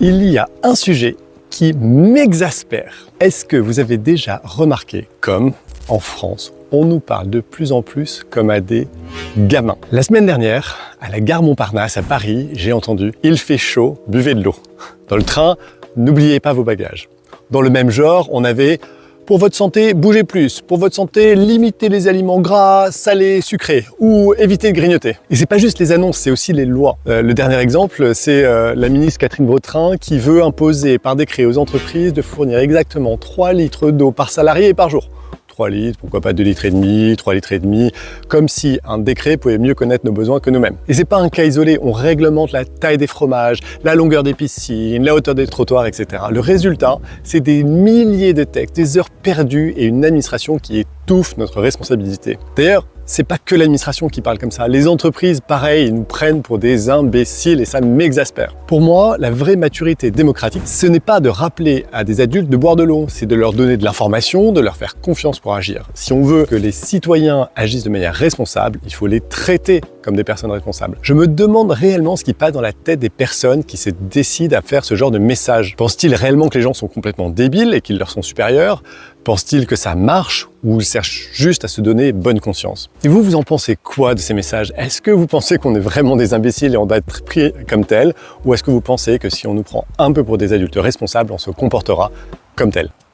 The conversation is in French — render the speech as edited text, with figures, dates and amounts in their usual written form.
Il y a un sujet qui m'exaspère. Est-ce que vous avez déjà remarqué comme, en France, on nous parle de plus en plus comme à des gamins? La semaine dernière, à la gare Montparnasse à Paris, j'ai entendu « Il fait chaud, buvez de l'eau ». Dans le train, n'oubliez pas vos bagages. Dans le même genre, on avait « Pour votre santé, bougez plus. Pour votre santé, limitez les aliments gras, salés, sucrés ou évitez de grignoter ». Et c'est pas juste les annonces, c'est aussi les lois. Le dernier exemple, c'est la ministre Catherine Vautrin qui veut imposer par décret aux entreprises de fournir exactement 3 litres d'eau par salarié et par jour. 3 litres, pourquoi pas 2 litres et demi, 3 litres et demi, comme si un décret pouvait mieux connaître nos besoins que nous-mêmes. Et c'est pas un cas isolé, on réglemente la taille des fromages, la longueur des piscines, la hauteur des trottoirs, etc. Le résultat, c'est des milliers de textes, des heures perdues et une administration qui étouffe notre responsabilité. D'ailleurs, c'est pas que l'administration qui parle comme ça. Les entreprises, pareil, ils nous prennent pour des imbéciles et ça m'exaspère. Pour moi, la vraie maturité démocratique, ce n'est pas de rappeler à des adultes de boire de l'eau, c'est de leur donner de l'information, de leur faire confiance pour agir. Si on veut que les citoyens agissent de manière responsable, il faut les traiter comme des personnes responsables. Je me demande réellement ce qui passe dans la tête des personnes qui se décident à faire ce genre de message. Pensent-ils réellement que les gens sont complètement débiles et qu'ils leur sont supérieurs? Pensent-ils que ça marche ou ils cherchent juste à se donner bonne conscience? Et vous, vous en pensez quoi de ces messages? Est-ce que vous pensez qu'on est vraiment des imbéciles et on doit être pris comme tel? Ou est-ce que vous pensez que si on nous prend un peu pour des adultes responsables, on se comportera comme tel?